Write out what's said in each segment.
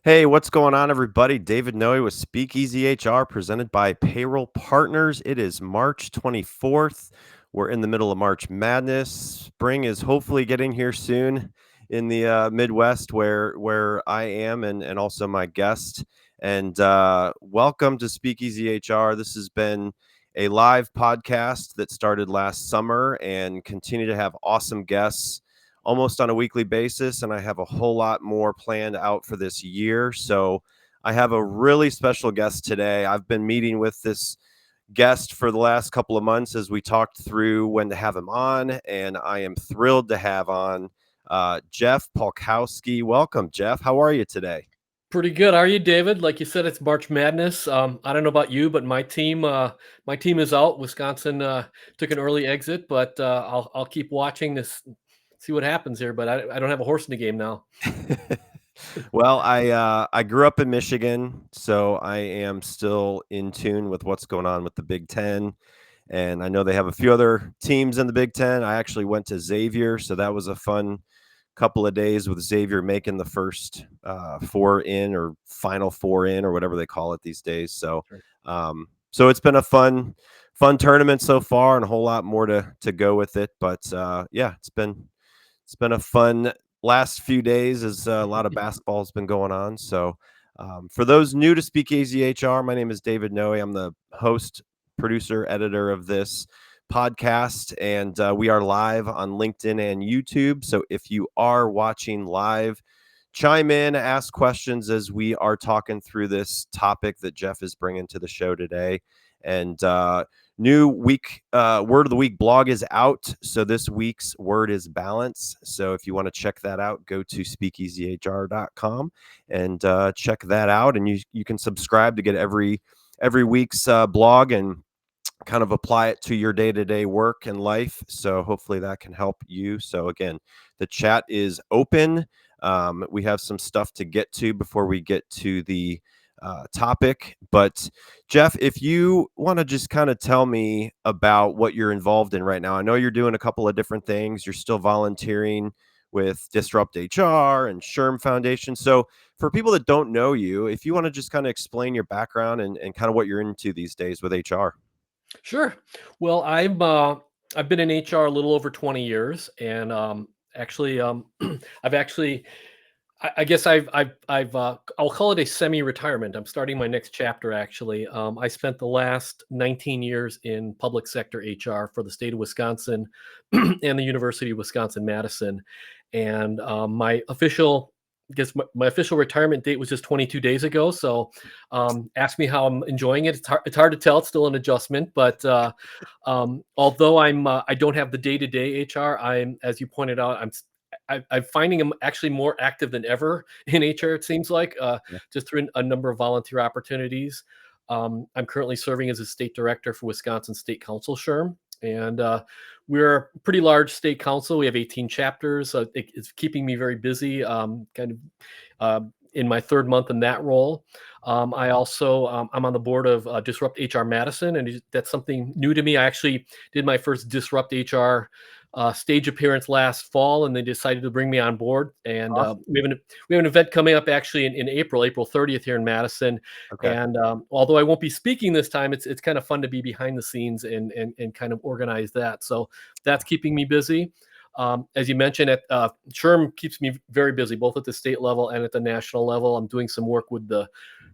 Hey, what's going on, everybody? David Noe with Speakeasy HR, presented by Payroll Partners. It is March 24th. We're in the middle of March Madness. Spring is hopefully getting here soon in the Midwest, where I am, and also my guest. And welcome to Speakeasy HR. This has been a live podcast that started last summer and continue to have awesome guests almost on a weekly basis, and I have a whole lot more planned out for this year. So I have a really special guest today. I've been meeting with this guest for the last couple of months as we talked through when to have him on, and I am thrilled to have on Jeff Palkowski. Welcome, Jeff. How are you today? Pretty good. How are you, David? Like you said, it's March Madness. I don't know about you, but my team is out. Wisconsin took an early exit, but I'll keep watching this, see what happens here. But I don't have a horse in the game now. Well, I grew up in Michigan, so I am still in tune with what's going on with the Big Ten. And I know they have a few other teams in the Big Ten. I actually went to Xavier, so that was a fun couple of days with Xavier making the first four in, or final four in, or whatever they call it these days. So, Sure. so it's been a fun tournament so far, and a whole lot more to go with it. But yeah, it's been a fun last few days, as a lot of basketball has been going on. So, for those new to Speakeasy HR, my name is David Noe. I'm the host, producer, editor of this podcast, and we are live on LinkedIn and YouTube. So if you are watching live, chime in, ask questions as we are talking through this topic that Jeff is bringing to the show today. And new week word of the week blog is out, so this week's word is balance. So if you want to check that out, go to speakeasyhr.com and check that out, and you can subscribe to get every week's blog and kind of apply it to your day-to-day work and life. So hopefully that can help you. So again, the chat is open. We have some stuff to get to before we get to the topic. But Jeff, if you want to just kind of tell me about what you're involved in right now. I know you're doing a couple of different things. You're still volunteering with Disrupt HR and SHRM Foundation. So for people that don't know you, if you want to just kind of explain your background and kind of what you're into these days with HR. Sure. Well, I've been in HR a little over 20 years, and actually, I've actually I guess I'll call it a semi-retirement. I'm starting my next chapter, actually. I spent the last 19 years in public sector HR for the state of Wisconsin and the University of Wisconsin-Madison. And my official retirement date was just 22 days ago. So ask me how I'm enjoying it. It's hard to tell. It's still an adjustment. But although I don't have the day-to-day HR, as you pointed out, I'm finding I'm actually more active than ever in HR, it seems like, Yeah. just through a number of volunteer opportunities. I'm currently serving as a state director for Wisconsin State Council SHRM. And we're a pretty large state council. We have 18 chapters. So it's keeping me very busy, in my third month in that role. I'm on the board of Disrupt HR Madison, and that's something new to me. I actually did my first Disrupt HR stage appearance last fall, and they decided to bring me on board. And Awesome. we have an event coming up actually in April 30th here in Madison. Okay. And although I won't be speaking this time, it's kind of fun to be behind the scenes and kind of organize that. So that's keeping me busy. As you mentioned, at SHRM keeps me very busy, both at the state level and at the national level. I'm doing some work with the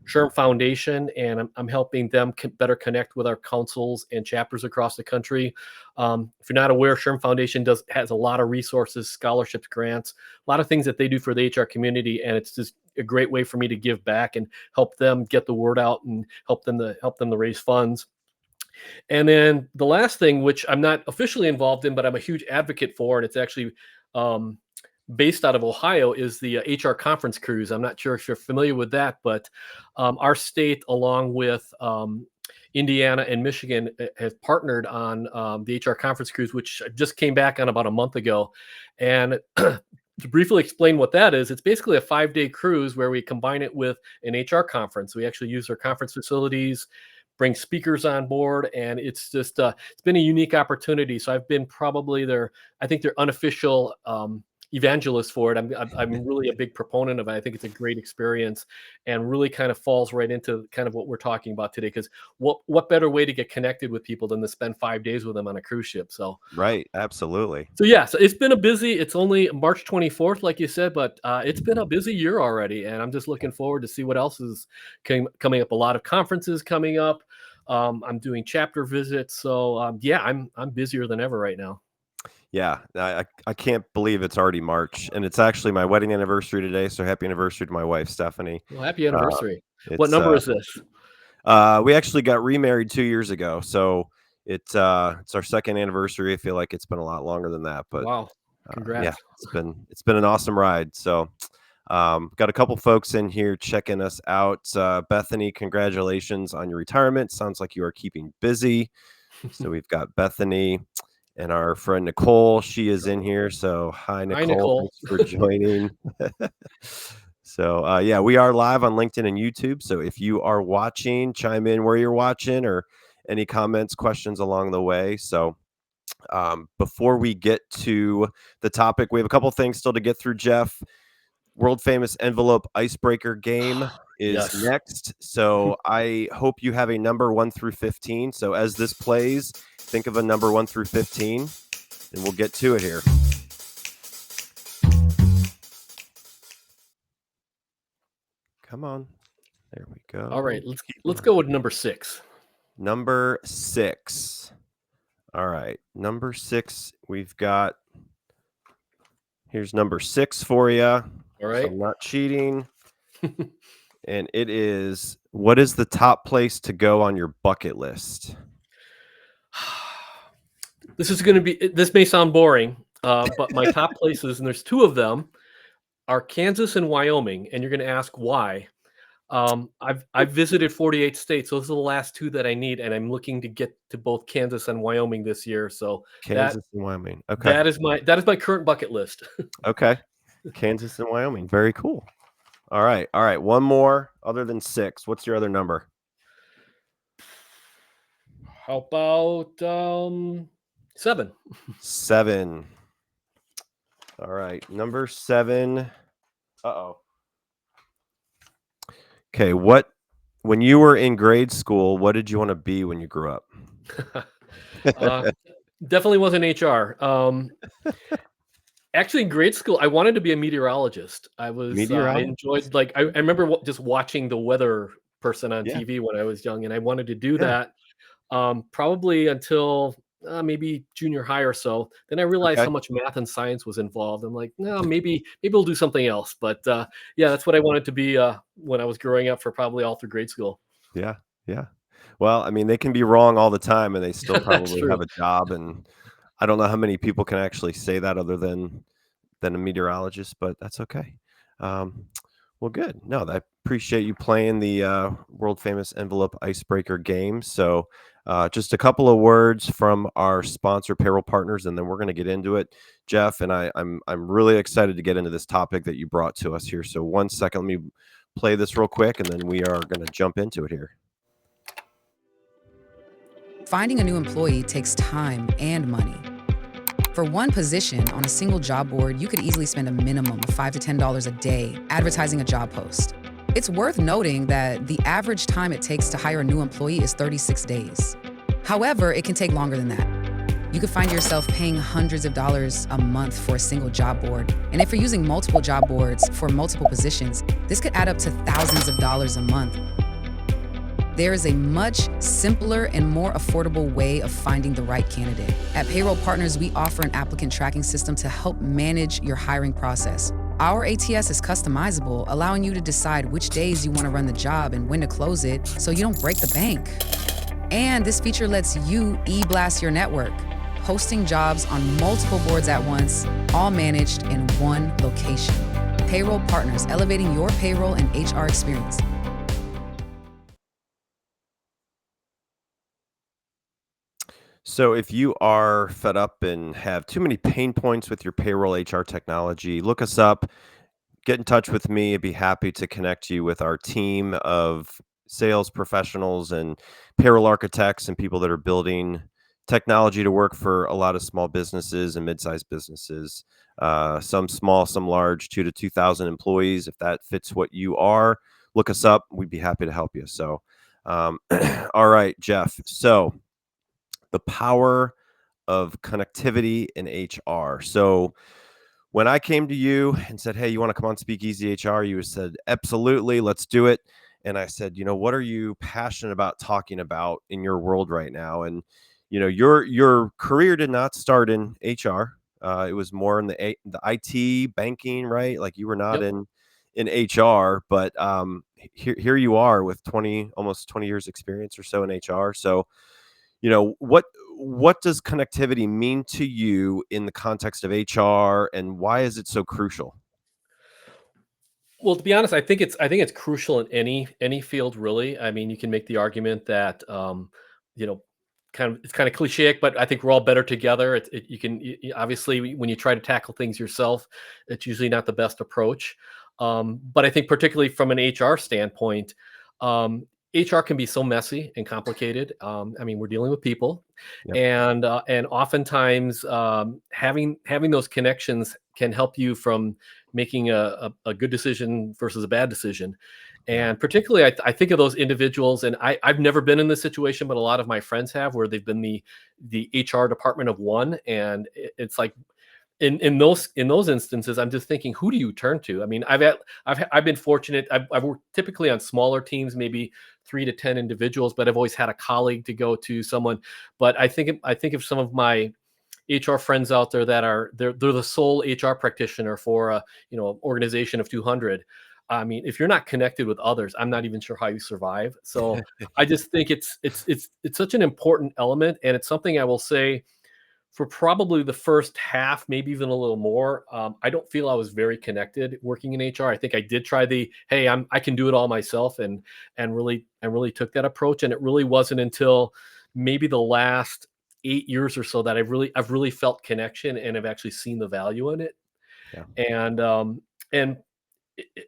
SHRM Foundation, and I'm helping them better connect with our councils and chapters across the country. If you're not aware, SHRM Foundation has a lot of resources, scholarships, grants, a lot of things that they do for the HR community, and it's just a great way for me to give back and help them get the word out and help them to raise funds. And then the last thing, which I'm not officially involved in, but I'm a huge advocate for, and it's actually um, based out of Ohio, is the HR conference cruise. I'm not sure if you're familiar with that, but our state, along with Indiana and Michigan, have partnered on the HR conference cruise, which just came back on about a month ago. And to briefly explain what that is, it's basically a 5-day cruise where we combine it with an HR conference. We actually use our conference facilities, bring speakers on board, and it's just it's been a unique opportunity. So I've been probably I think their unofficial evangelist for it. I'm really a big proponent of it. I think it's a great experience, and really kind of falls right into kind of what we're talking about today. Because what better way to get connected with people than to spend 5 days with them on a cruise ship? So Right. Absolutely. yeah, so it's been a busy. It's only March 24th, like you said, but it's been a busy year already, and I'm just looking forward to see what else is coming up. A lot of conferences coming up. I'm doing chapter visits, so yeah, I'm busier than ever right now. Yeah, I can't believe it's already March, and it's actually my wedding anniversary today. So happy anniversary to my wife, Stephanie. Well, happy Uh, anniversary. What it's number is this? we actually got remarried 2 years ago, so it's our second anniversary. I feel like it's been a lot longer than that, but Wow, yeah, congrats. it's been an awesome ride. So got a couple folks in here checking us out. Bethany, congratulations on your retirement. Sounds like you are keeping busy. So we've got Bethany and our friend Nicole. She is in here. So hi, Hi, Nicole. Nicole. Thanks for joining. So yeah, we are live on LinkedIn and YouTube. So if you are watching, chime in where you're watching or any comments, questions along the way. So before we get to the topic, we have a couple things still to get through, Jeff. World famous envelope icebreaker game is Yes. next. So I hope you have a number 1 through 15. So as this plays, think of a number 1 through 15, and we'll get to it here. Come on. There we go. All right, let's go with number 6. Number 6. All right. Number 6, we've got. Here's number 6 for you. All So right. I'm not cheating. And it is, what is the top place to go on your bucket list? This may sound boring, but my top places, and there's 2 of them, are Kansas and Wyoming, and you're going to ask why. I've visited 48 states. Those are the last 2 that I need, and I'm looking to get to both Kansas and Wyoming this year. So Kansas and Wyoming. Okay. that is my current bucket list. Okay. Kansas and Wyoming. Very cool. All right. All right. One more other than 6. What's your other number? How about 7? 7. All right. Number 7. Uh-oh. Okay. When you were in grade school, what did you want to be when you grew up? Definitely wasn't HR. Actually, in grade school, I wanted to be a meteorologist. I enjoyed, like, I remember just watching the weather person on Yeah. TV when I was young, and I wanted to do that probably until maybe junior high or so. Then I realized how Okay. much math and science was involved. I'm like, no, maybe we'll do something else. But yeah, that's what I wanted to be when I was growing up for probably all through grade school. Yeah. Yeah. Well, I mean, they can be wrong all the time and they still That's probably true. have a job. And I don't know how many people can actually say that other than a meteorologist, but that's okay. Um, well, good. No, I appreciate you playing the world famous envelope icebreaker game. So, just a couple of words from our sponsor, payroll partners, and then we're going to get into it, Jeff. And I'm really excited to get into this topic that you brought to us here. So, one second, let me play this real quick, and then we are going to jump into it here. Finding a new employee takes time and money. For one position on a single job board, you could easily spend a minimum of $5 to $10 a day advertising a job post. It's worth noting that the average time it takes to hire a new employee is 36 days. However, it can take longer than that. You could find yourself paying hundreds of dollars a month for a single job board. And if you're using multiple job boards for multiple positions, this could add up to thousands of dollars a month. There is a much simpler and more affordable way of finding the right candidate. At Payroll Partners, we offer an applicant tracking system to help manage your hiring process. Our ATS is customizable, allowing you to decide which days you want to run the job and when to close it so you don't break the bank. And this feature lets you e-blast your network, posting jobs on multiple boards at once, all managed in one location. Payroll Partners, elevating your payroll and HR experience. So, if you are fed up and have too many pain points with your payroll HR technology, look us up. Get in touch with me. I'd be happy to connect you with our team of sales professionals and payroll architects and people that are building technology to work for a lot of small businesses and mid-sized businesses, some small, some large, 2,000 to 2,000 employees. If that fits what you are, look us up. We'd be happy to help you. So, all right, Jeff. So the power of connectivity in HR. So when I came to you and said, "Hey, you want to come on Speak Easy HR?" You said, "Absolutely, let's do it." And I said, "What are you passionate about talking about in your world right now?" And your career did not start in HR. It was more in the IT banking, right? Like you were not Yep. in HR, but here you are with almost 20 years experience or so in HR. So what does connectivity mean to you in the context of HR, and why is it so crucial? Well, to be honest, I think it's crucial in any field, really. I mean, you can make the argument that you know, it's kind of cliche, but I think we're all better together. You can obviously when you try to tackle things yourself, it's usually not the best approach. But I think particularly from an HR standpoint, um, HR can be so messy and complicated. I mean, we're dealing with people, Yep. and oftentimes having those connections can help you from making a good decision versus a bad decision. Yeah. And particularly, I think of those individuals, and I've never been in this situation, but a lot of my friends have, where they've been the HR department of one, and it's like in those instances, I'm just thinking, who do you turn to? I mean, I've been fortunate. I've worked typically on smaller teams, maybe 3 to 10 individuals, but I've always had a colleague to go to, someone. But I think of some of my HR friends out there that they're the sole HR practitioner for a organization of 200. I mean, if you're not connected with others, I'm not even sure how you survive. So I just think it's such an important element, and it's something I will say for probably the first half, maybe even a little more. I don't feel I was very connected working in HR. I think I did try the hey, I can do it all myself, and really took that approach. And it really wasn't until maybe the last 8 years or so that I've really felt connection and have actually seen the value in it. Yeah. And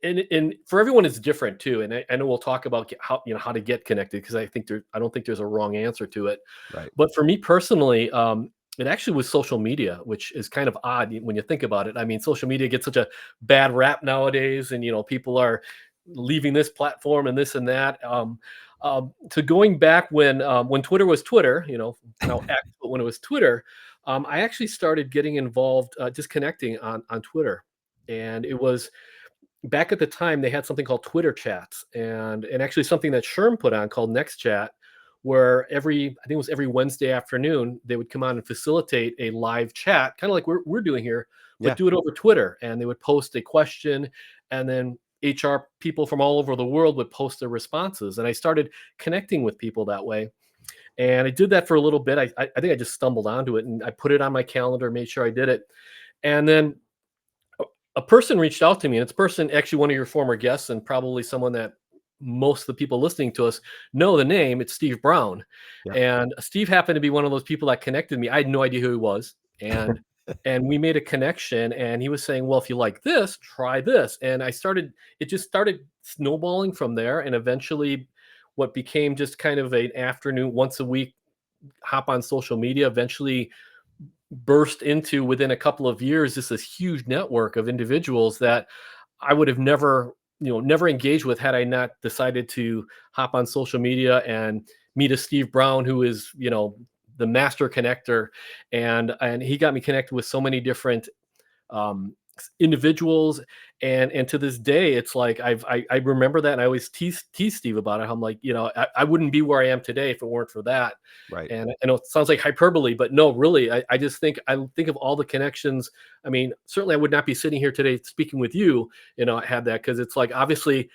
and for everyone it's different too. And I know we'll talk about how to get connected, because I don't think there's a wrong answer to it. Right. But for me personally, it actually was social media, which is kind of odd when you think about it. I mean, social media gets such a bad rap nowadays, and people are leaving this platform and this and that. To going back when Twitter was Twitter, now X, but when it was Twitter, I actually started getting involved, just connecting on Twitter, and it was back at the time they had something called Twitter chats, and actually something that SHRM put on called Next Chat, where I think it was every Wednesday afternoon, they would come on and facilitate a live chat, kind of like we're doing here, but Yeah. do it over Twitter. And they would post a question, and then HR people from all over the world would post their responses. And I started connecting with people that way. And I did that for a little bit. I think I just stumbled onto it, and I put it on my calendar, made sure I did it. And then a person reached out to me, and it's a person, actually one of your former guests, and probably someone that most of the people listening to us know the name. It's Steve Brown. Yeah. And Steve happened to be one of those people that connected me. I had no idea who he was. And we made a connection, and he was saying, well, if you like this, try this. And it just started snowballing from there. And eventually what became just kind of an afternoon, once a week, hop on social media, eventually burst into, within a couple of years, just this huge network of individuals that I would have never engaged with had I not decided to hop on social media and meet a Steve Brown, who is, the master connector. And he got me connected with so many different individuals. And to this day, it's like I remember that, and I always tease Steve about it. I'm like, I wouldn't be where I am today if it weren't for that. Right. And I know it sounds like hyperbole, but no, really, I just think of all the connections. I mean, certainly I would not be sitting here today speaking with you, I had that, because it's like, obviously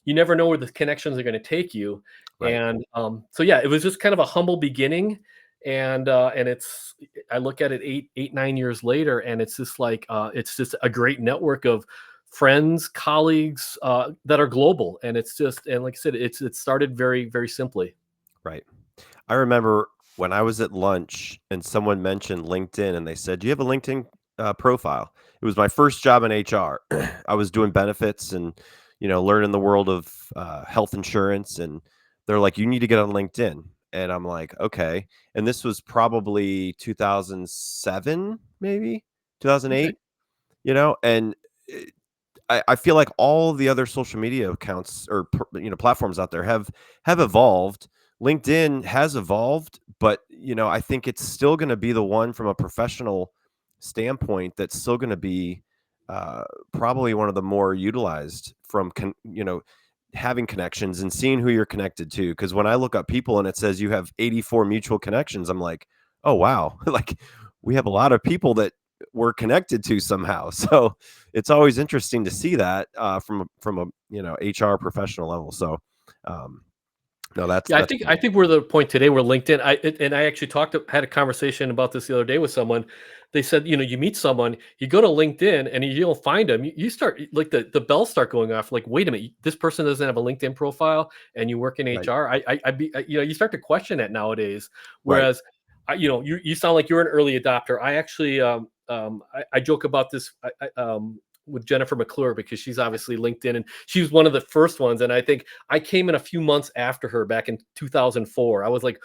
you never know where the connections are going to take you. Right. And so yeah, it was just kind of a humble beginning. And I look at it 9 years later, and it's just like, it's just a great network of friends, colleagues, that are global. And like I said, it started very, very simply. Right. I remember when I was at lunch and someone mentioned LinkedIn, and they said, "Do you have a LinkedIn profile?" It was my first job in HR. I was doing benefits and learning the world of health insurance, and they're like, "You need to get on LinkedIn." And I'm like, okay. And this was probably 2007, maybe 2008, Okay. and I feel like all the other social media accounts or platforms out there have evolved. LinkedIn has evolved, but I think it's still going to be the one from a professional standpoint that's still going to be probably one of the more utilized from having connections and seeing who you're connected to. Because when I look up people and it says you have 84 mutual connections, I'm like, oh wow, like we have a lot of people that we're connected to somehow. So it's always interesting to see that from a HR professional level. So no, that's Yeah, I think we're at the point today where LinkedIn. I actually had a conversation about this the other day with someone. They said, you meet someone, you go to LinkedIn, and you don't find them. You start like the bells start going off. Like, wait a minute, this person doesn't have a LinkedIn profile, and you work in right, HR. You start to question that nowadays. right, Whereas, you sound like you're an early adopter. I actually, I joke about this. With Jennifer McClure, because she's obviously LinkedIn, and she was one of the first ones. And I think I came in a few months after her back in 2004. I was like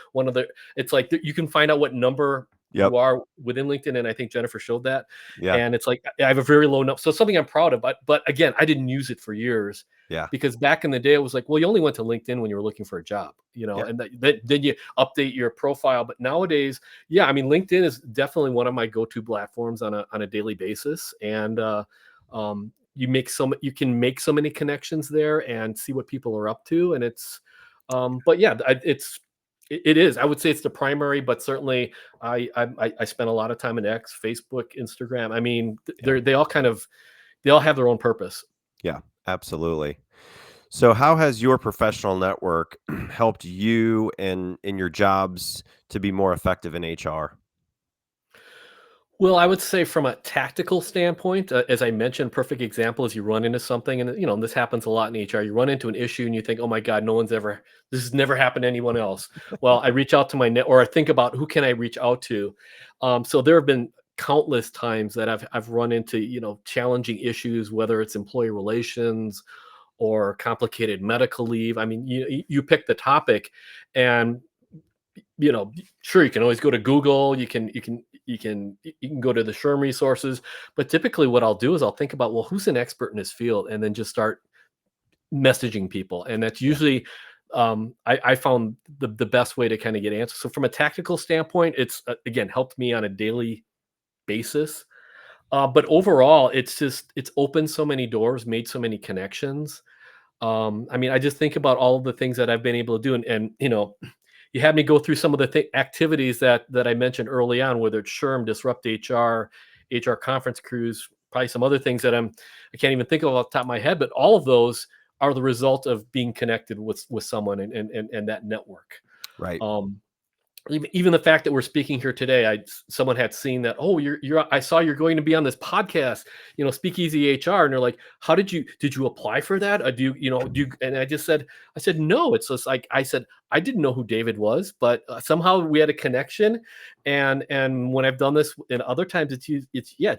it's like you can find out what number yep, you are within LinkedIn. And I think Jennifer showed that. yeah, And it's like, I have a very low number. So something I'm proud of, but again, I didn't use it for years, yeah, because back in the day, it was like, well, you only went to LinkedIn when you were looking for a job, yeah, and then you update your profile. But nowadays, yeah, I mean, LinkedIn is definitely one of my go-to platforms on a daily basis. And, you can make so many connections there and see what people are up to. And it's, but yeah, it is, I would say it's the primary, but certainly I spend a lot of time in X, Facebook, Instagram. I mean, yeah, they all they all have their own purpose. yeah, absolutely. So how has your professional network helped you and in your jobs to be more effective in HR? Well, I would say from a tactical standpoint, as I mentioned, perfect example is you run into something, and this happens a lot in HR. You run into an issue, and you think, "Oh my God, this has never happened to anyone else." Well, I reach out to or I think about who can I reach out to. So there have been countless times that I've run into challenging issues, whether it's employee relations or complicated medical leave. I mean, you pick the topic, and sure, you can always go to Google. You can go to the SHRM resources. But typically what I'll do is I'll think about, well, who's an expert in this field, and then just start messaging people. And that's Yeah, usually, I found the best way to kind of get answers. So from a tactical standpoint, it's again helped me on a daily basis. But overall, it's opened so many doors, made so many connections. I mean, I just think about all of the things that I've been able to do, and you had me go through some of the activities that I mentioned early on, whether it's SHRM, Disrupt HR, HR conference cruise, probably some other things that I can't even think of off the top of my head, but all of those are the result of being connected with someone, and that network. right. Um, even the fact that we're speaking here today, someone had seen that, oh, I saw you're going to be on this podcast, Speakeasy HR, and they're like, how did you apply for that? And I said no. It's just like, I said, I didn't know who David was, but somehow we had a connection. And when I've done this in other times, it's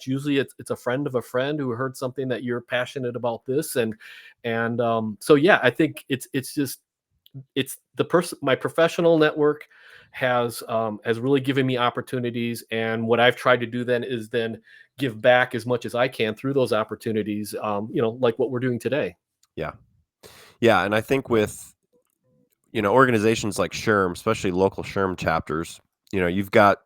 usually it's a friend of a friend who heard something that you're passionate about this. And so yeah, I think it's the person, my professional network has really given me opportunities. And what I've tried to do then is give back as much as I can through those opportunities, like what we're doing today. Yeah. Yeah. And I think with, organizations like SHRM, especially local SHRM chapters, you've got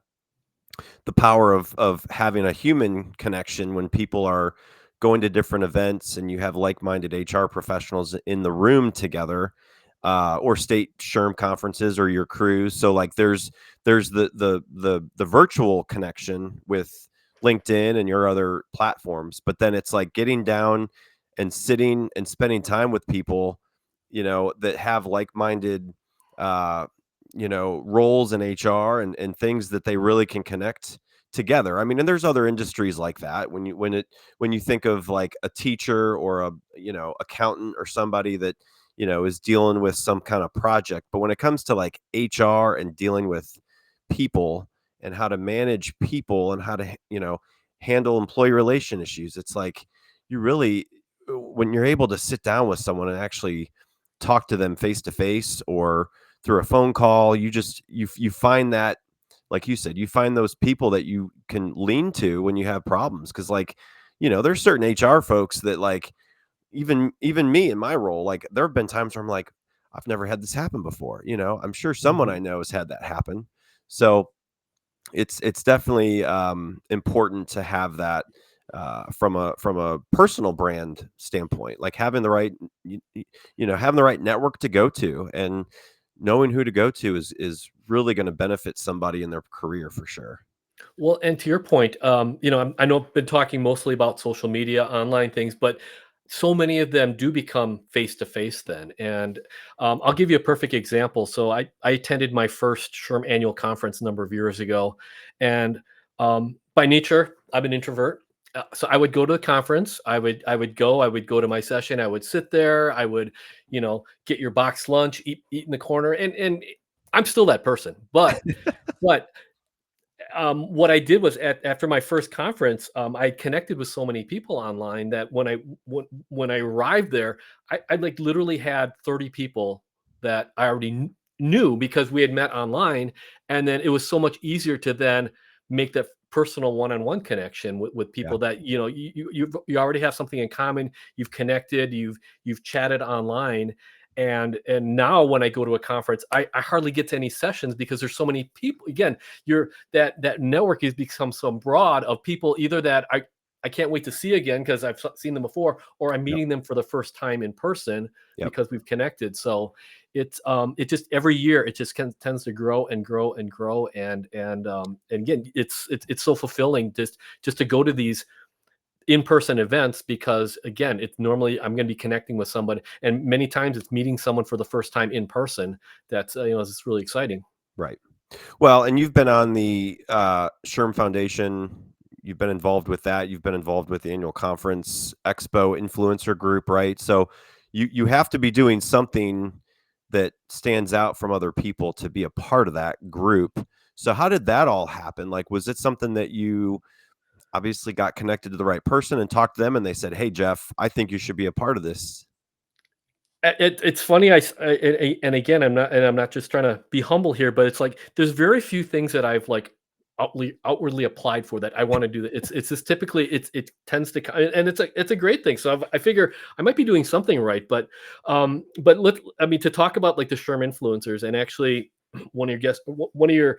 the power of having a human connection when people are going to different events and you have like-minded HR professionals in the room together, or state SHRM conferences or your crews. So like there's the virtual connection with LinkedIn and your other platforms, but then it's like getting down and sitting and spending time with people, that have like-minded, uh, roles in HR and things that they really can connect together. I mean, and there's other industries like that. When you think of like a teacher or a, accountant or somebody that, is dealing with some kind of project. But when it comes to like HR and dealing with people and how to manage people and how to, handle employee relation issues, it's like you really, when you're able to sit down with someone and actually talk to them face to face, or through a phone call. You find that, like you said, you find those people that you can lean to when you have problems. Cause like, there's certain HR folks that like, even me in my role, like there have been times where I'm like, I've never had this happen before. I'm sure someone I know has had that happen. So it's definitely important to have that from a personal brand standpoint, like having the right, having the right network to go to, and knowing who to go to is really going to benefit somebody in their career for sure. Well, and to your point, I know I've been talking mostly about social media, online things, but so many of them do become face to face then. And I'll give you a perfect example. So I attended my first SHRM annual conference a number of years ago. And by nature, I'm an introvert. So I would go to the conference. I would go to my session. I would sit there. I would, get your box lunch, eat in the corner. And I'm still that person. But what I did was after my first conference, I connected with so many people online that when I arrived there, I like literally had 30 people that I already knew because we had met online, and then it was so much easier to then make that personal one-on-one connection with Yeah. people that you already have something in common. You've connected, you've chatted online, and now when I go to a conference, I hardly get to any sessions because there's so many people. Again, that network has become so broad of people either that I can't wait to see again because I've seen them before, or I'm Yep. meeting them for the first time in person Yep. because we've connected. So it just every year it just tends to grow and grow and grow, and again it's so fulfilling just to go to these in-person events because again it's normally I'm going to be connecting with somebody, and many times it's meeting someone for the first time in person. That's it's really exciting. Right. Well, and you've been on the SHRM Foundation. You've been involved with that. You've been involved with the annual conference expo influencer group, right? So you have to be doing something that stands out from other people to be a part of that group. So how did that all happen? Like, was it something that you obviously got connected to the right person and talked to them and they said, "Hey, Jeff, I think you should be a part of this"? It's funny. And again, I'm not just trying to be humble here, but it's like there's very few things that I've like outwardly applied for that I want to do. That it's just typically it tends to and it's a great thing. So I figure I might be doing something right. But to talk about like the SHRM influencers, and actually one of your guests, one of your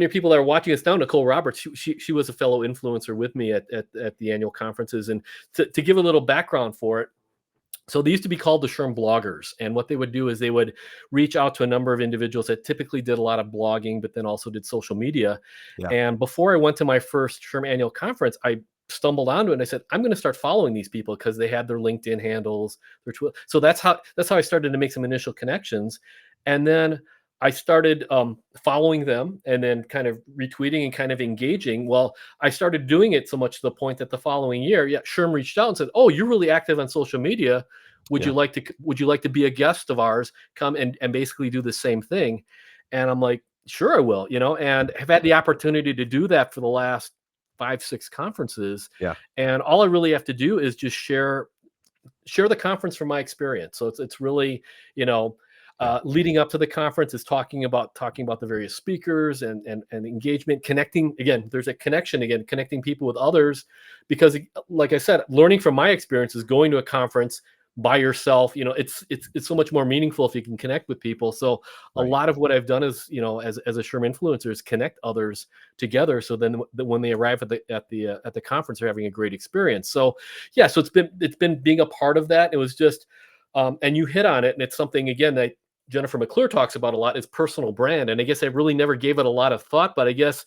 people that are watching us now, Nicole Roberts, she was a fellow influencer with me at the annual conferences. And to give a little background for it, so they used to be called the SHRM bloggers. And what they would do is they would reach out to a number of individuals that typically did a lot of blogging, but then also did social media. Yeah. And before I went to my first SHRM annual conference, I stumbled onto it and I said, I'm going to start following these people because they had their LinkedIn handles, their Twitter. So that's how I started to make some initial connections. And then I started following them and then kind of retweeting and kind of engaging. Well, I started doing it so much to the point that the following year, SHRM reached out and said, "Oh, you're really active on social media. Would Yeah. you like to be a guest of ours? Come and basically do the same thing." And I'm like, "Sure, I will." And have had the opportunity to do that for the last 5-6 conferences. Yeah. And all I really have to do is just share the conference from my experience. So it's really, leading up to the conference is talking about the various speakers and engagement, connecting. Again, there's a connection again, connecting people with others, because like I said, learning from my experiences, going to a conference by yourself, it's so much more meaningful if you can connect with people. So a Right. lot of what I've done is, as a SHRM influencer, is connect others together. So then when they arrive at the conference, they're having a great experience. So yeah, so it's been being a part of that. It was just, and you hit on it, and it's something again that Jennifer McClure talks about a lot, is personal brand. And I guess I really never gave it a lot of thought, but I guess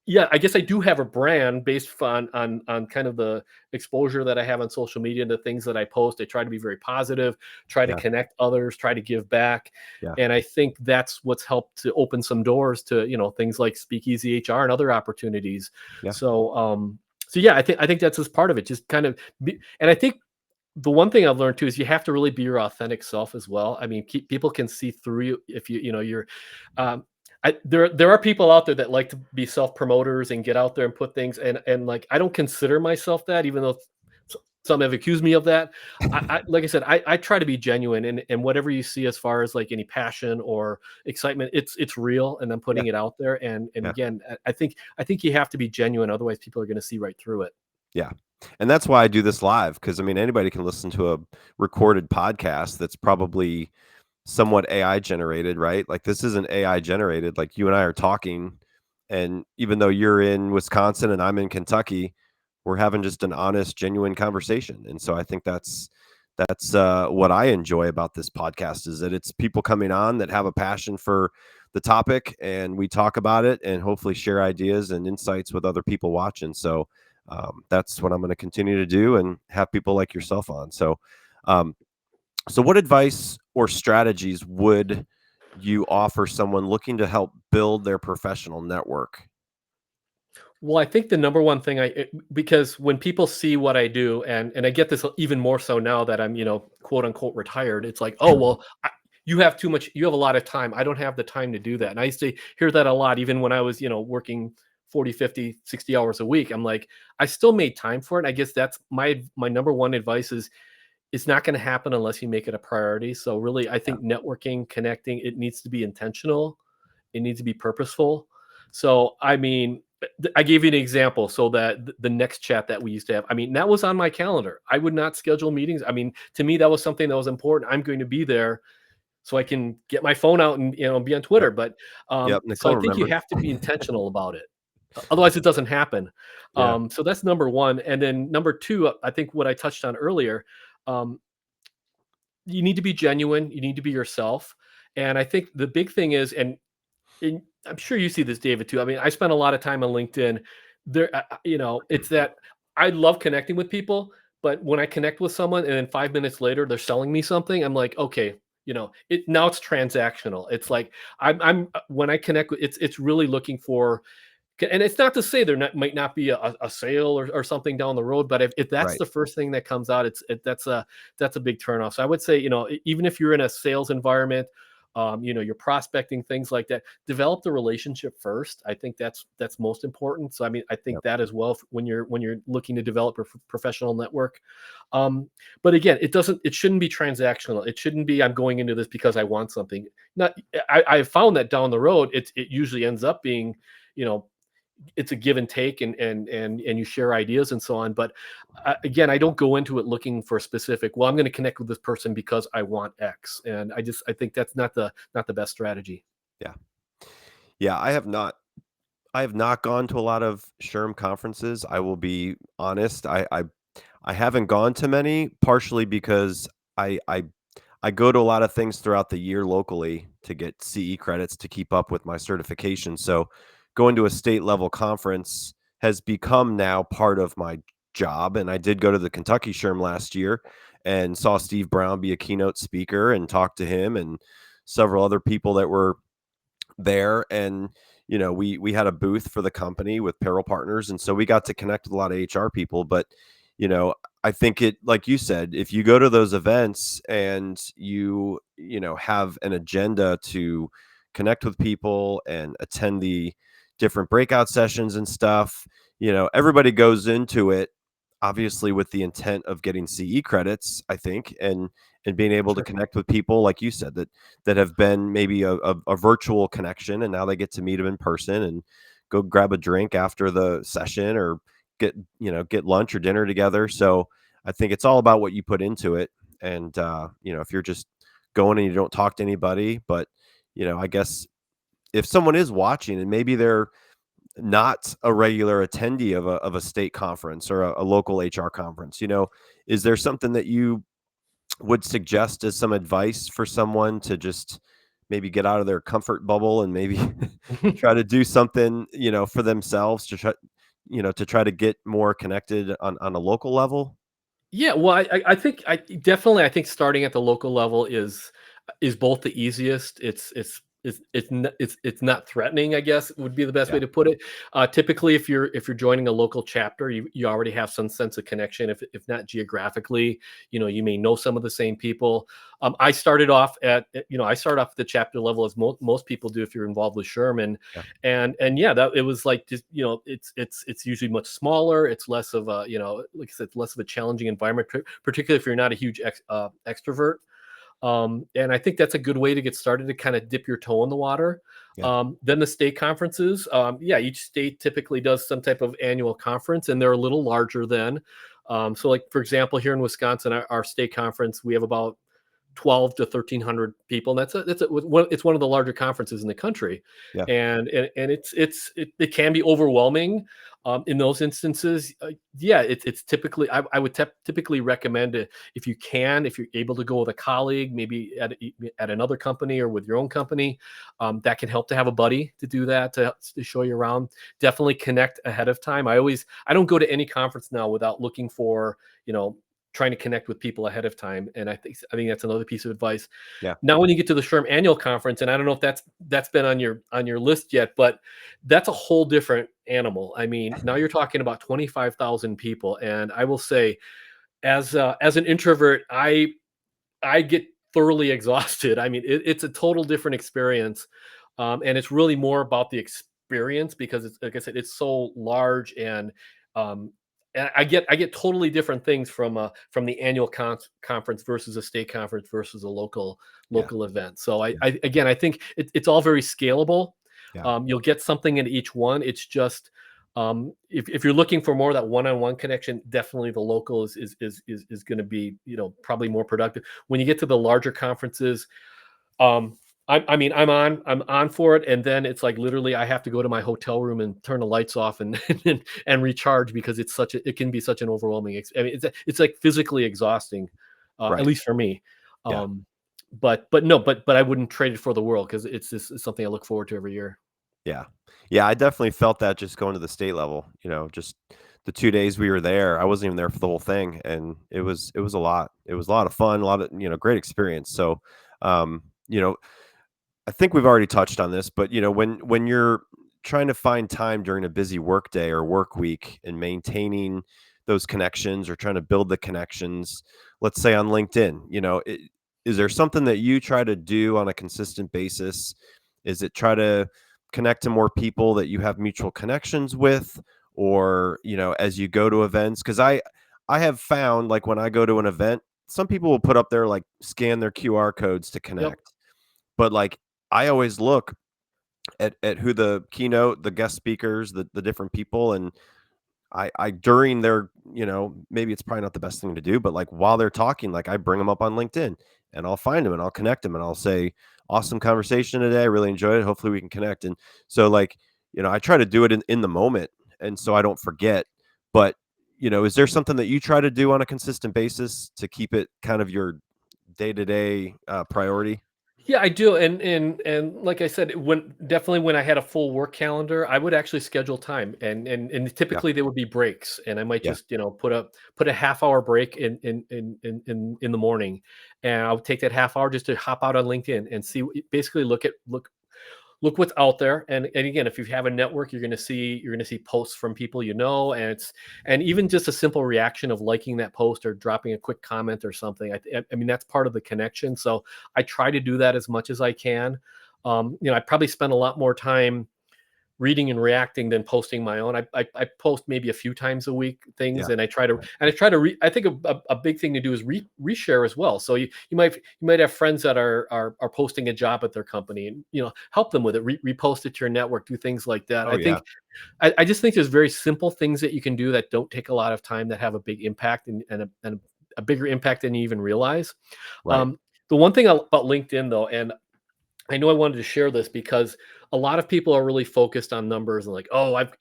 I do have a brand based on kind of the exposure that I have on social media and the things that I post. I try to be very positive, try to Yeah. connect others, try to give back. Yeah. And I think that's what's helped to open some doors to, things like Speakeasy HR and other opportunities. Yeah. So yeah, I think that's just part of it. Just kind of and I think the one thing I've learned too is you have to really be your authentic self as well. I mean, people can see through you if you're. There are people out there that like to be self promoters and get out there and put things, and like I don't consider myself that, even though some have accused me of that. Like I said, I try to be genuine, and whatever you see as far as like any passion or excitement, it's real, and I'm Yeah. putting it out there. And Yeah. again, I think you have to be genuine, otherwise people are going to see right through it. Yeah. And that's why I do this live, because I mean, anybody can listen to a recorded podcast that's probably somewhat AI generated, right? Like this isn't AI generated. Like you and I are talking, and even though you're in Wisconsin and I'm in Kentucky, we're having just an honest, genuine conversation. And so I think that's what I enjoy about this podcast, is that it's people coming on that have a passion for the topic, and we talk about it and hopefully share ideas and insights with other people watching. So that's what I'm going to continue to do, and have people like yourself on. Um, so what advice or strategies would you offer someone looking to help build their professional network? Well, I think the number one thing because when people see what I do, and I get this even more so now that I'm, quote unquote retired, it's like, oh, well, you have too much, you have a lot of time. I don't have the time to do that. And I used to hear that a lot, even when I was, working 40, 50, 60 hours a week. I'm like, I still made time for it. I guess that's my number one advice is it's not going to happen unless you make it a priority. So really, I think networking, connecting, it needs to be intentional. It needs to be purposeful. So, I mean, I gave you an example. So that the next chat that we used to have, I mean, that was on my calendar. I would not schedule meetings. I mean, to me, that was something that was important. I'm going to be there so I can get my phone out and, be on Twitter. But Yep, so I Nicole think you remembered. have to be intentional about it. Otherwise, it doesn't happen. Yeah. So that's number one. And then number two, I think what I touched on earlier, um, you need to be genuine. You need to be yourself. And I think the big thing is, and I'm sure you see this, David, too. I mean, I spend a lot of time on LinkedIn. There, it's that I love connecting with people, but when I connect with someone and then 5 minutes later they're selling me something, I'm like, okay, now it's transactional. It's like I'm when I connect with, it's really looking for. And it's not to say might not be a sale or something down the road, but if that's Right. the first thing that comes out, that's a big turnoff. So I would say, even if you're in a sales environment, you're prospecting, things like that, develop the relationship first. I think that's most important. So I mean, I think Yep. that as well when you're looking to develop a professional network. But again, it shouldn't be transactional. It shouldn't be I'm going into this because I want something. Not I found that down the road, it usually ends up being, it's a give and take, and you share ideas and so on. But again, I don't go into it looking for a specific, well, I'm going to connect with this person because I want X. And I think that's not the best strategy. Yeah. Yeah. I have not gone to a lot of SHRM conferences. I will be honest. I haven't gone to many, partially because I, I I go to a lot of things throughout the year locally to get CE credits to keep up with my certification. So going to a state level conference has become now part of my job. And I did go to the Kentucky SHRM last year and saw Steve Brown be a keynote speaker, and talked to him and several other people that were there. And we had a booth for the company with Peril Partners, and so we got to connect with a lot of HR people. But I think it, like you said, if you go to those events and you have an agenda to connect with people and attend the different breakout sessions and stuff, everybody goes into it obviously with the intent of getting CE credits, I think, and being able to Sure. connect with people, like you said, that have been maybe a virtual connection, and now they get to meet them in person and go grab a drink after the session, or get lunch or dinner together. So I think it's all about what you put into it. And if you're just going and you don't talk to anybody, but I guess if someone is watching and maybe they're not a regular attendee of a state conference or a local HR conference, is there something that you would suggest as some advice for someone to just maybe get out of their comfort bubble and maybe try to do something, for themselves, to try to get more connected on a local level? Yeah, well, I think I think starting at the local level is both the easiest. it's not threatening, I guess would be the best way Yeah. to put it. Typically, if you're joining a local chapter, you already have some sense of connection. If not geographically, you may know some of the same people. I started off I started off at the chapter level as most people do if you're involved with SHRM, Yeah. and yeah, that it was like just it's usually much smaller. It's less of a like I said, less of a challenging environment, particularly if you're not a huge extrovert. And I think that's a good way to get started, to kind of dip your toe in the water. Yeah. Then the state conferences. Yeah, each state typically does some type of annual conference, and they're a little larger then. So, like for example, here in Wisconsin, our state conference, we have about 12 to 1,300 people, and it's one of the larger conferences in the country, Yeah. and it can be overwhelming in those instances. Yeah, it's typically I would typically recommend it if you're able to go with a colleague, maybe at another company or with your own company. That can help to have a buddy to do that, to show you around. Definitely connect ahead of time. I don't go to any conference now without looking for trying to connect with people ahead of time. And I think that's another piece of advice. Yeah. Now, when you get to the SHRM annual conference, and I don't know if that's been on your list yet, but that's a whole different animal. I mean, now you're talking about 25,000 people. And I will say, as an introvert, I get thoroughly exhausted. I mean, it's a total different experience. And it's really more about the experience, because it's, like I said, it's so large, um, and I get totally different things from the annual conference versus a state conference versus a local Yeah. event. So Yeah. I think it's all very scalable. Yeah. You'll get something in each one. It's just if you're looking for more of that one-on-one connection, definitely the local is going to be probably more productive. When you get to the larger conferences, I'm on for it, and then it's like literally I have to go to my hotel room and turn the lights off and and recharge, because it can be such an overwhelming. I mean, it's like physically exhausting, Right. at least for me. Yeah. But I wouldn't trade it for the world, because it's something I look forward to every year. Yeah. Yeah, I definitely felt that just going to the state level, just the 2 days we were there. I wasn't even there for the whole thing, and it was a lot. It was a lot of fun, a lot of, great experience. So, um, you know, I think we've already touched on this, but, when you're trying to find time during a busy work day or work week and maintaining those connections or trying to build the connections, let's say on LinkedIn, is there something that you try to do on a consistent basis? Is it try to connect to more people that you have mutual connections with, or as you go to events? Because I have found, like, when I go to an event, some people will put up their, like, scan their QR codes to Yep. connect, but, like, I always look at who the guest speakers, the different people, and I during their, maybe it's probably not the best thing to do, but, like, while they're talking, like, I bring them up on LinkedIn and I'll find them and I'll connect them and I'll say, awesome conversation today. I really enjoyed it. Hopefully we can connect. And so, like, I try to do it in the moment, and so I don't forget. But, is there something that you try to do on a consistent basis to keep it kind of your day-to-day priority? Yeah, I do, and like I said, when I had a full work calendar, I would actually schedule time, and Yeah. typically there would be breaks, and I might Yeah. just put a half-hour break in the morning, and I would take that half hour just to hop out on LinkedIn and basically look what's out there. And again, if you have a network, you're gonna see posts from people, and even just a simple reaction of liking that post or dropping a quick comment or something. I mean, that's part of the connection. So I try to do that as much as I can. I probably spend a lot more time reading and reacting than posting my own. I post maybe a few times a week things, Yeah. and I try to I think a big thing to do is reshare as well. So you might have friends that are posting a job at their company, and help them with it, repost it to your network, do things like that. Oh, I yeah. think I just think there's very simple things that you can do that don't take a lot of time, that have a big impact, and a bigger impact than you even realize. Right. The one thing about LinkedIn, though, and I know I wanted to share this because a lot of people are really focused on numbers and like, oh, I've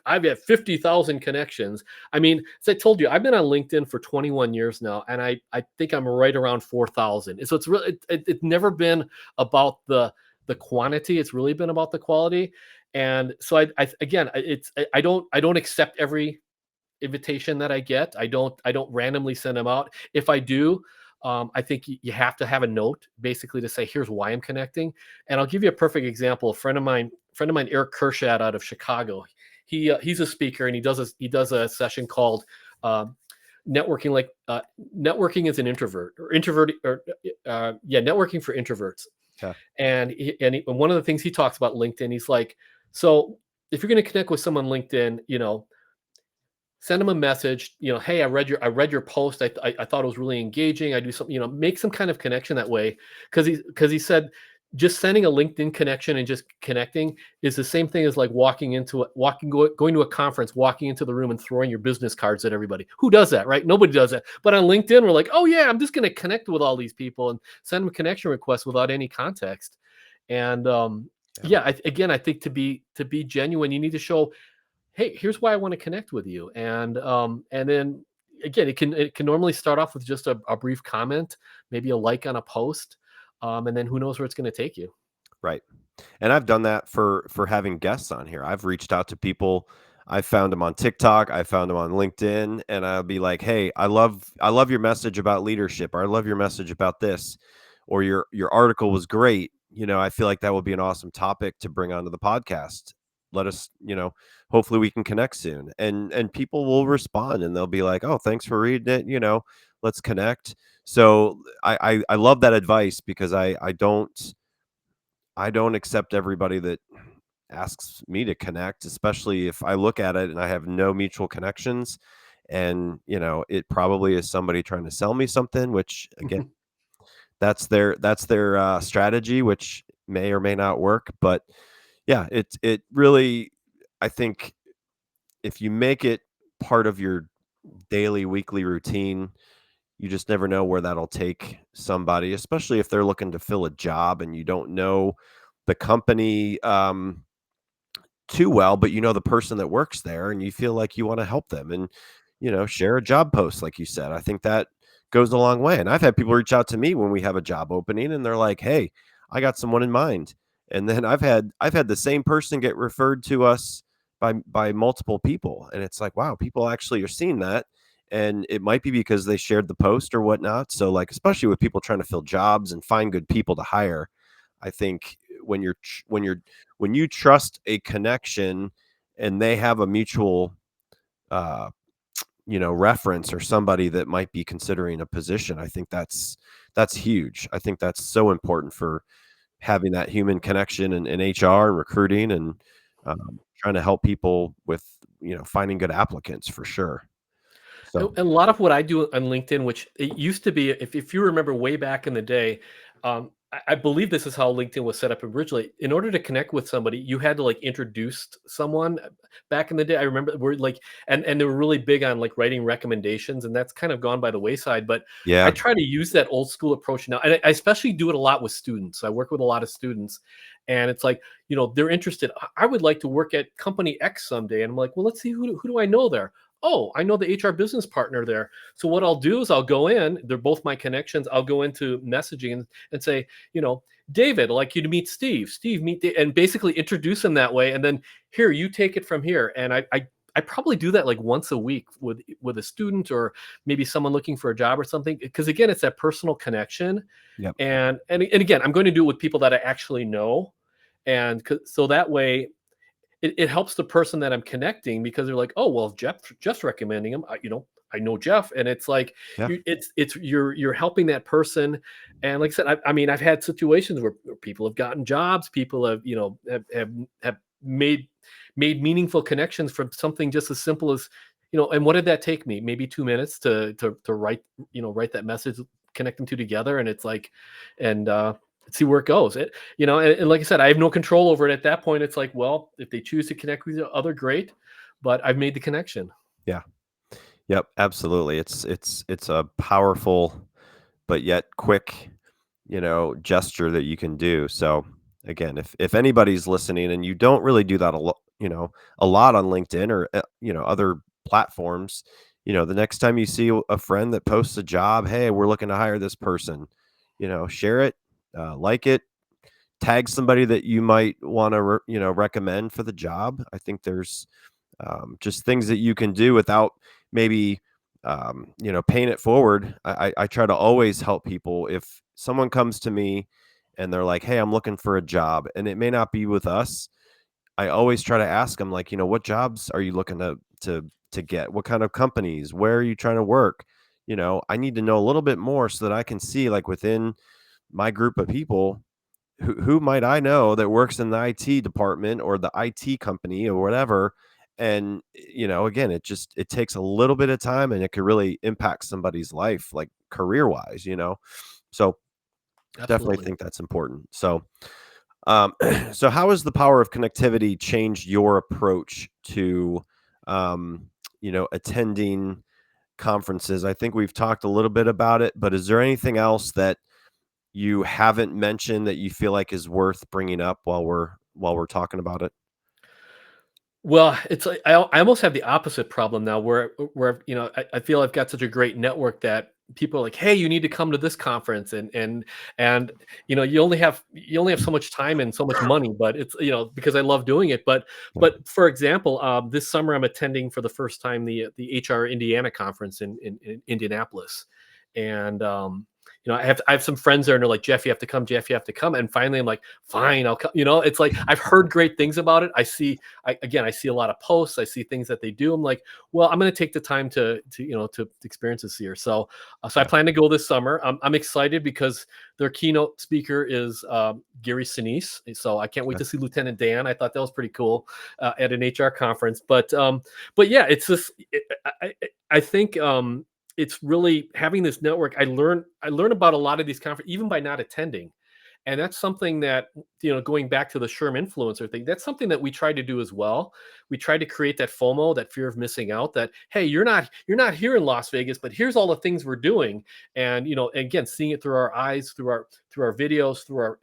got 50,000 connections. I mean, as I told you, I've been on LinkedIn for 21 years now, and I think I'm right around 4,000. So it's really it's never been about the quantity. It's really been about the quality. And so I don't accept every invitation that I get. I don't randomly send them out. If I do, I think you have to have a note basically to say, here's why I'm connecting. And I'll give you a perfect example. A friend of mine, Eric Kershad out of Chicago, he's a speaker, and he does a session called networking, like networking as an introvert, or networking for introverts. Yeah. And one of the things he talks about LinkedIn, he's like, so if you're going to connect with someone LinkedIn, send them a message, hey, I read your post. I thought it was really engaging. I do something, make some kind of connection that way. Cause he said, just sending a LinkedIn connection and just connecting is the same thing as like going to a conference, walking into the room and throwing your business cards at everybody. Who does that, right? Nobody does that. But on LinkedIn, we're like, oh yeah, I'm just going to connect with all these people and send them connection requests without any context. And I think to be genuine, you need to show, hey, here's why I want to connect with you. And then again, it can normally start off with just a brief comment, maybe a like on a post. And then who knows where it's going to take you. Right. And I've done that for having guests on here. I've reached out to people. I found them on TikTok. I found them on LinkedIn, and I'll be like, "Hey, I love your message about leadership. Or I love your message about this, or your article was great. I feel like that would be an awesome topic to bring onto the podcast. Let us, hopefully we can connect soon." And people will respond, and they'll be like, "Oh, thanks for reading it. Let's connect." So I love that advice, because I don't accept everybody that asks me to connect, especially if I look at it and I have no mutual connections, and it probably is somebody trying to sell me something, which again, that's their strategy, which may or may not work. But yeah, it really, I think if you make it part of your daily, weekly routine, you just never know where that'll take somebody, especially if they're looking to fill a job and you don't know the company too well, but the person that works there, and you feel like you want to help them, and share a job post, like you said. I think that goes a long way. And I've had people reach out to me when we have a job opening, and they're like, "Hey, I got someone in mind." And then I've had the same person get referred to us by multiple people, and it's like, wow, people actually are seeing that. And it might be because they shared the post or whatnot. So, like, especially with people trying to fill jobs and find good people to hire, I think when you trust a connection and they have a mutual reference, or somebody that might be considering a position, I think that's huge. I think that's so important for having that human connection in HR and recruiting, and trying to help people with finding good applicants, for sure. So A lot of what I do on LinkedIn, which it used to be, if you remember way back in the day, I believe this is how LinkedIn was set up originally. In order to connect with somebody, you had to like introduce someone. Back in the day, I remember we're like, and they were really big on like writing recommendations, and that's kind of gone by the wayside. But I yeah, try to use that old school approach now, and I especially do it a lot with students. I work with a lot of students, and it's like, they're interested. I would like to work at company X someday, and I'm like, well, let's see, who do I know there. Oh, I know the HR business partner there. So what I'll do is I'll go in, they're both my connections. I'll go into messaging and say, David, I'd like you to meet Steve. Steve, meet and basically introduce him that way. And then here, you take it from here. And I probably do that like once a week with a student, or maybe someone looking for a job or something. Because again, it's that personal connection. yep, And again, I'm going to do it with people that I actually know. And so that way, it helps the person that I'm connecting, because they're like, oh, well, if Jeff's recommending him, I know Jeff, and it's like, yeah, you're helping that person. And like I said, I mean, I've had situations where people have gotten jobs, people have have made meaningful connections from something just as simple as, and what did that take me? Maybe 2 minutes to write that message, connect them two together, and it's like, and see where it goes. And like I said, I have no control over it at that point. It's like, well, if they choose to connect with the other, great, but I've made the connection. yeah, yep, absolutely. It's a powerful but yet quick gesture that you can do. So again, if anybody's listening and you don't really do that a lot on LinkedIn, or other platforms, the next time you see a friend that posts a job, hey, we're looking to hire this person, share it, like it, tag somebody that you might want to recommend for the job. I think there's just things that you can do without maybe paying it forward. I try to always help people. If someone comes to me and they're like, hey, I'm looking for a job, and it may not be with us, I always try to ask them, like, what jobs are you looking to get? What kind of companies? Where are you trying to work? I need to know a little bit more so that I can see, like, within my group of people, who might I know that works in the IT department or the IT company or whatever. And, again, it takes a little bit of time, and it could really impact somebody's life, like career wise, So definitely Absolutely. think that's important. So, so how has the power of connectivity changed your approach to, attending conferences? I think we've talked a little bit about it, but is there anything else that you haven't mentioned that you feel like is worth bringing up while we're talking about it? Well, it's like I almost have the opposite problem now where I feel I've got such a great network that people are like, hey, you need to come to this conference, and you only have so much time and so much money, but it's because I love doing it. But Yeah. but for example, this summer I'm attending for the first time the HR Indiana conference in Indianapolis, and I have some friends there, and they're like, Jeff, you have to come. Jeff, you have to come. And finally, I'm like, fine, I'll come. It's like I've heard great things about it. I see a lot of posts. I see things that they do. I'm like, well, I'm going to take the time to experience this here. So I plan to go this summer. I'm excited because their keynote speaker is Gary Sinise. So I can't wait to see Lieutenant Dan. I thought that was pretty cool at an HR conference. But yeah, it's just I think it's really having this network. I learn about a lot of these conferences even by not attending. And that's something that, going back to the SHRM influencer thing, that's something that we try to do as well. We try to create that FOMO, that fear of missing out, that, hey, you're not here in Las Vegas, but here's all the things we're doing. And, again, seeing it through our eyes, through our videos, through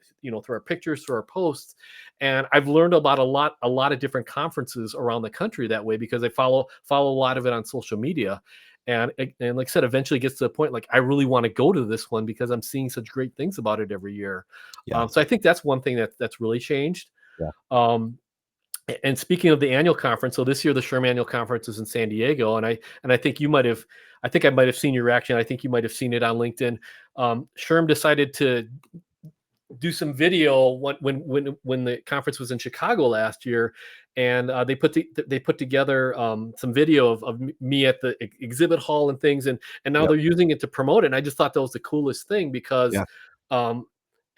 our pictures, through our posts. And I've learned about a lot of different conferences around the country that way, because I follow a lot of it on social media. And like I said, eventually gets to the point like I really want to go to this one because I'm seeing such great things about it every year. Yeah. So I think that's one thing that's really changed. Yeah. And speaking of the annual conference, so this year the SHRM annual conference is in San Diego, and I think I might have seen your reaction. I think you might have seen it on LinkedIn. SHRM decided to do some video when the conference was in Chicago last year, and they put together some video of me at the exhibit hall and things, and now Yep. they're using it to promote it. And I just thought that was the coolest thing because Yeah.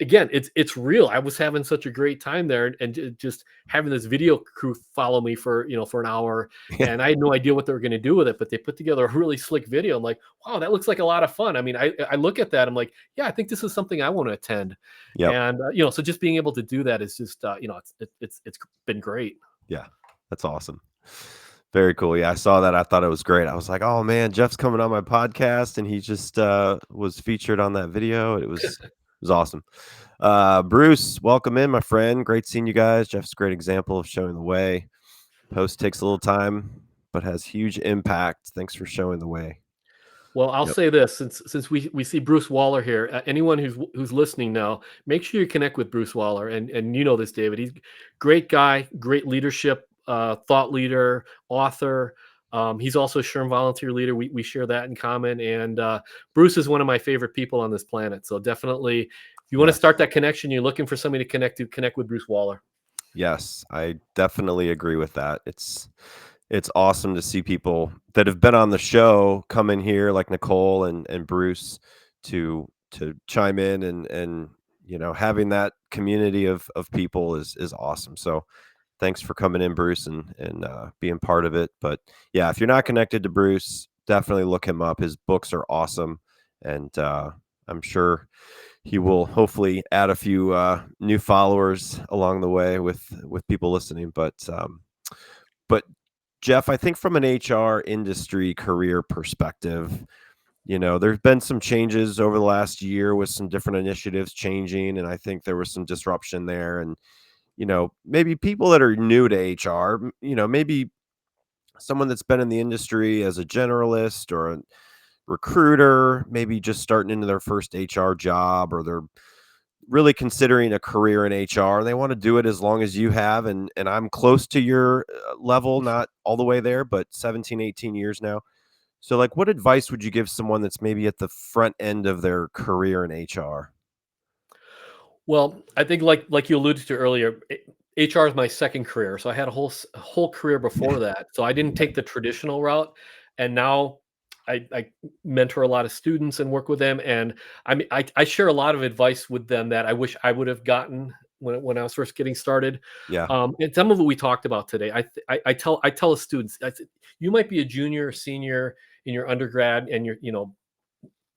again, it's real. I was having such a great time there, and just having this video crew follow me for an hour, Yeah. and I had no idea what they were going to do with it, but they put together a really slick video. I'm like, wow, that looks like a lot of fun. I mean, I look at that, I'm like, yeah, I think this is something I want to attend. Yep. And so just being able to do that is just it's been great. Yeah. That's awesome. Very cool. Yeah, I saw that. I thought it was great. I was like, oh man, Jeff's coming on my podcast, and he just was featured on that video. It was awesome. Bruce, welcome in, my friend. Great seeing you guys. Jeff's a great example of showing the way. Post takes a little time, but has huge impact. Thanks for showing the way. Well, I'll Yep. say this, since we see Bruce Waller here, anyone who's listening now, make sure you connect with Bruce Waller, and you know this, David. He's a great guy, great leadership, thought leader, author. He's also a SHRM volunteer leader. We share that in common, and Bruce is one of my favorite people on this planet. So definitely, if you want to start that connection, you're looking for somebody to connect with Bruce Waller. Yes, I definitely agree with that. It's awesome to see people that have been on the show come in here, like Nicole and Bruce, to chime in, and having that community of people is awesome. So thanks for coming in, Bruce, and being part of it. But yeah, if you're not connected to Bruce, definitely look him up. His books are awesome, and I'm sure he will hopefully add a few new followers along the way with people listening. But Jeff, I think from an HR industry career perspective, there's been some changes over the last year with some different initiatives changing, and I think there was some disruption there. And maybe people that are new to HR, maybe someone that's been in the industry as a generalist or a recruiter, maybe just starting into their first HR job, or they're really considering a career in HR, and they want to do it as long as you have. And I'm close to your level, not all the way there, but 17, 18 years now. So, like, what advice would you give someone that's maybe at the front end of their career in HR? Well, I think like you alluded to earlier, HR is my second career. So I had a whole career before that. So I didn't take the traditional route, and now I mentor a lot of students and work with them. And I mean, I share a lot of advice with them that I wish I would have gotten when I was first getting started. Yeah. And some of it we talked about today. I tell the students, you might be a junior or senior in your undergrad, and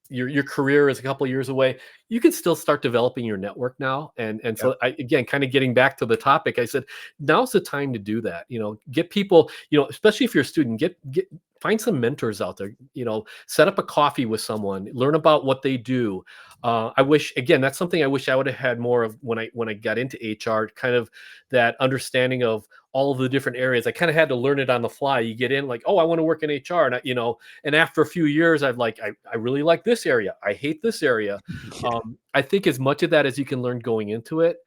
your career is a couple of years away. You can still start developing your network now. And Yeah. so again, kind of getting back to the topic, I said, now's the time to do that. Get people, especially if you're a student, find some mentors out there, set up a coffee with someone, learn about what they do. I wish, again, that's something I wish I would have had more of when I got into HR, kind of that understanding of all of the different areas. I kind of had to learn it on the fly. You get in like, oh, I want to work in HR. And after a few years, I really like this area. I hate this area. Yeah. I think as much of that as you can learn going into it,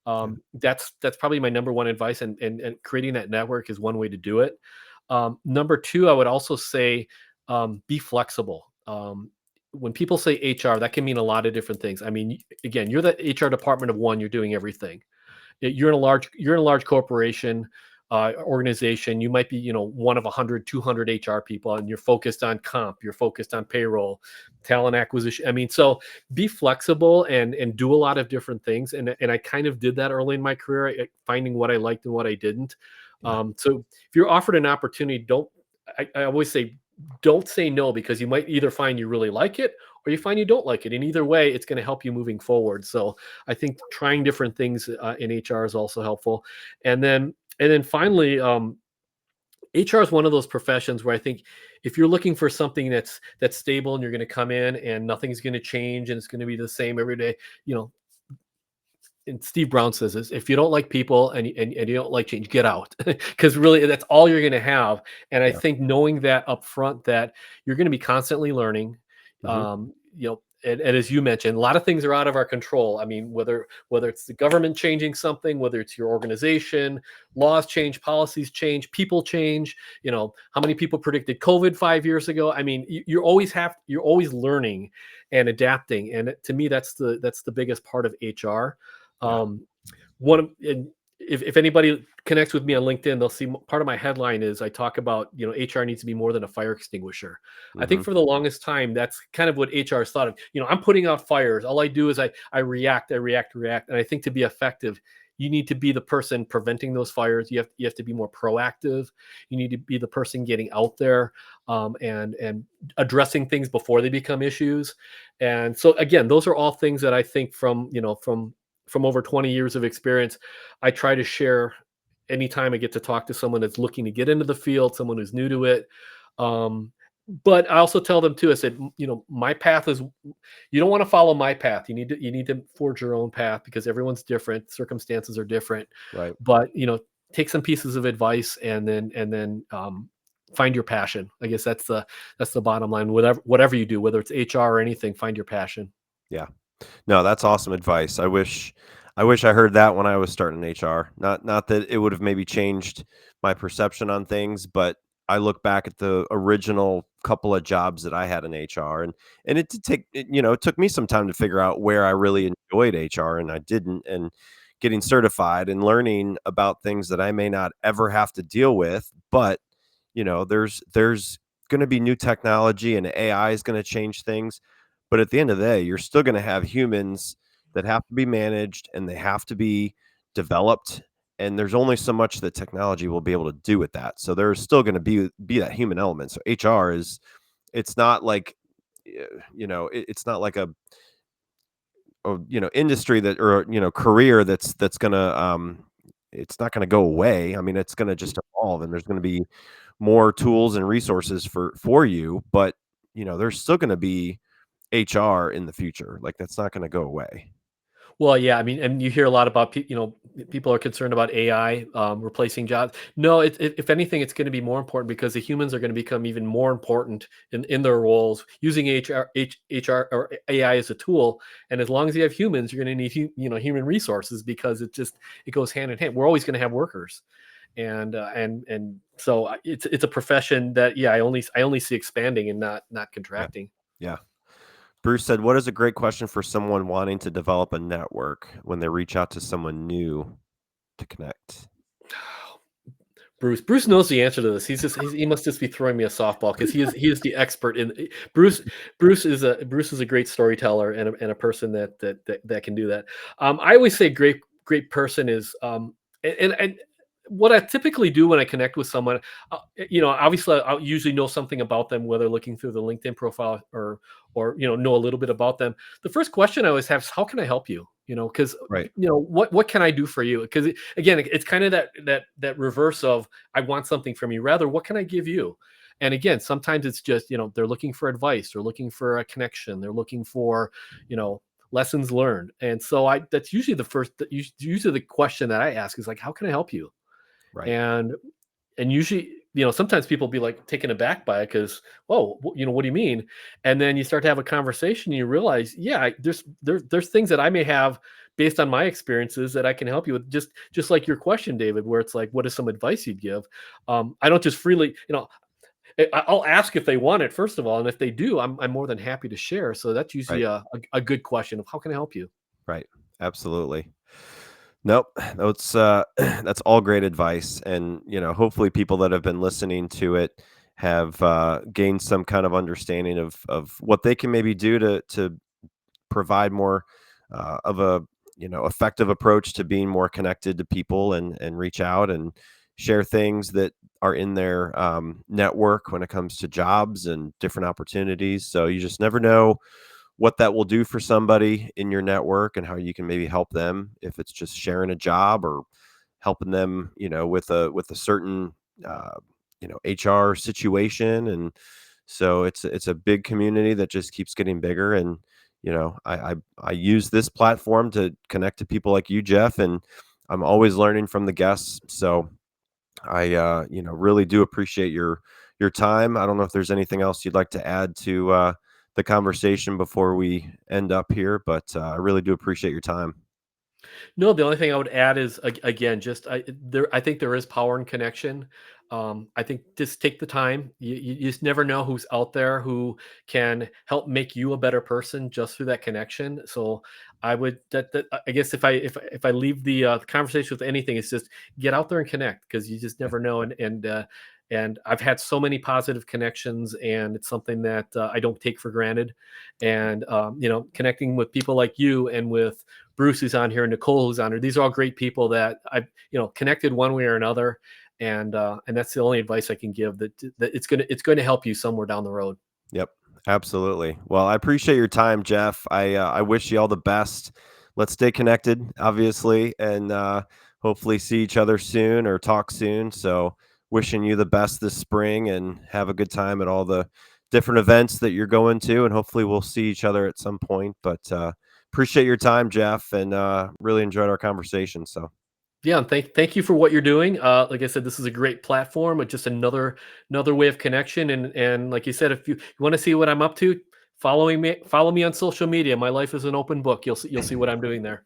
Yeah. that's probably my number one advice. And creating that network is one way to do it. Number two, I would also say, be flexible. When people say HR, that can mean a lot of different things. I mean, again, you're the HR department of one, you're doing everything. You're in a large corporation, organization. You might be, one of 100, 200 HR people, and you're focused on comp, you're focused on payroll, talent acquisition. I mean, so be flexible and do a lot of different things. And I kind of did that early in my career, finding what I liked and what I didn't. Yeah. So if you're offered an opportunity, I always say, don't say no, because you might either find you really like it or you find you don't like it. And either way, it's going to help you moving forward. So I think trying different things in HR is also helpful. And then finally, HR is one of those professions where I think if you're looking for something that's stable and you're going to come in and nothing's going to change and it's going to be the same every day, and Steve Brown says this: if you don't like people and you don't like change, get out, because really that's all you're going to have. And I Yeah. think knowing that up front, that you're going to be constantly learning, Mhm. and as you mentioned, a lot of things are out of our control. I mean, whether it's the government changing something, whether it's your organization, laws change, policies change, people change. How many people predicted COVID 5 years ago? I mean, you're always learning and adapting. And to me, that's the biggest part of HR. Yeah. And if anybody connects with me on LinkedIn, they'll see part of my headline is I talk about, HR needs to be more than a fire extinguisher. I think Mhm. for the longest time, that's kind of what HR has thought of. I'm putting out fires. All I do is I react. And I think to be effective, you need to be the person preventing those fires. You have to be more proactive. You need to be the person getting out there, and addressing things before they become issues. And so again, those are all things that I think from over 20 years of experience, I try to share anytime I get to talk to someone that's looking to get into the field, someone who's new to it. Um, but I also tell them too, I said, my path is, you don't want to follow my path. You need to forge your own path, because everyone's different. Circumstances are different, Right. but, take some pieces of advice and then find your passion. I guess that's the bottom line. Whatever you do, whether it's HR or anything, find your passion. Yeah. No, that's awesome advice. I wish I heard that when I was starting HR. Not that it would have maybe changed my perception on things, but I look back at the original couple of jobs that I had in HR, and it did take it took me some time to figure out where I really enjoyed HR and I didn't, and getting certified and learning about things that I may not ever have to deal with, but there's going to be new technology and AI is going to change things. But at the end of the day, you're still going to have humans that have to be managed and they have to be developed. And there's only so much that technology will be able to do with that. So there's still going to be that human element. So HR it's not like, it's not like a industry that, or, career that's going to, it's not going to go away. I mean, it's going to just evolve, and there's going to be more tools and resources for you, but there's still going to be HR in the future. Like, that's not going to go away. Well, yeah, I mean, and you hear a lot about people are concerned about AI replacing jobs. No, if anything, it's going to be more important, because the humans are going to become even more important in their roles, using HR or AI as a tool. And as long as you have humans, you're going to need human resources, because it goes hand in hand. We're always going to have workers, and so it's a profession that I only see expanding and not contracting. Yeah. Bruce said, what is a great question for someone wanting to develop a network when they reach out to someone new to connect? Bruce knows the answer to this. He must just be throwing me a softball because he is the expert in Bruce. Bruce is a great storyteller and a person that can do that. I always say great person is and what I typically do when I connect with someone, obviously I'll usually know something about them, whether looking through the LinkedIn profile or know a little bit about them. The first question I always have is, how can I help you? Because Right. what can I do for you? Because again, it's kind of that reverse of I want something from you. Rather, what can I give you? And again, sometimes it's just they're looking for advice, they're looking for a connection, they're looking for lessons learned. And so that's usually usually the question that I ask is like, how can I help you? Right. And usually, sometimes people be like taken aback by it because, whoa, what do you mean? And then you start to have a conversation and you realize, there's things that I may have based on my experiences that I can help you with. Just like your question, David, where it's like, what is some advice you'd give? I don't just freely, I'll ask if they want it, first of all. And if they do, I'm more than happy to share. So that's usually Right. a good question of how can I help you? Right. Absolutely. Nope. That's all great advice. And, hopefully people that have been listening to it have gained some kind of understanding of what they can maybe do to provide more of a, effective approach to being more connected to people and reach out and share things that are in their network when it comes to jobs and different opportunities. So you just never know what that will do for somebody in your network and how you can maybe help them, if it's just sharing a job or helping them, with a certain HR situation. And so it's a big community that just keeps getting bigger. And I use this platform to connect to people like you, Jeff, and I'm always learning from the guests. So I really do appreciate your time. I don't know if there's anything else you'd like to add to the conversation before we end up here, but I really do appreciate your time. No, the only thing I would add is again, just I think there is power in connection. I think just take the time. You just never know who's out there who can help make you a better person just through that connection. So I would I guess if I leave the conversation with anything, it's just get out there and connect, because you just never know. And I've had so many positive connections, and it's something that I don't take for granted. And connecting with people like you and with Bruce who's on here, and Nicole who's on here. These are all great people that I've connected one way or another, and that's the only advice I can give. That it's going to help you somewhere down the road. Yep, absolutely. Well, I appreciate your time, Jeff. I wish you all the best. Let's stay connected, obviously, and hopefully see each other soon or talk soon. So wishing you the best this spring, and have a good time at all the different events that you're going to, and hopefully we'll see each other at some point. But appreciate your time, Jeff, and really enjoyed our conversation. So Yeah, and thank you for what you're doing. Like I said, this is a great platform, just another way of connection. And like you said, if you want to see what I'm up to, follow me on social media. My life is an open book. You'll see what I'm doing there.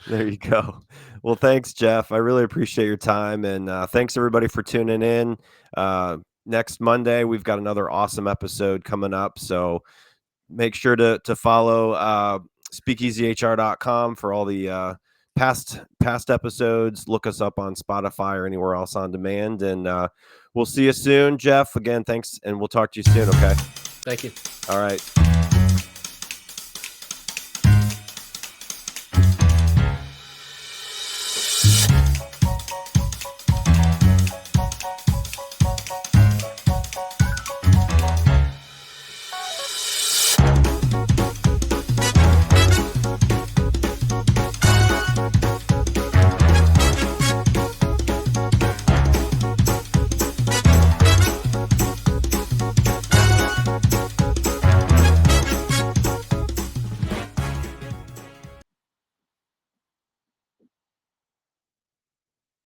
there you go. Well, thanks, Jeff. I really appreciate your time, and thanks everybody for tuning in. Next Monday, we've got another awesome episode coming up. So make sure to follow speakeasyhr.com for all the past episodes. Look us up on Spotify or anywhere else on demand, and we'll see you soon, Jeff. Again, thanks, and we'll talk to you soon. Okay. Thank you. All right.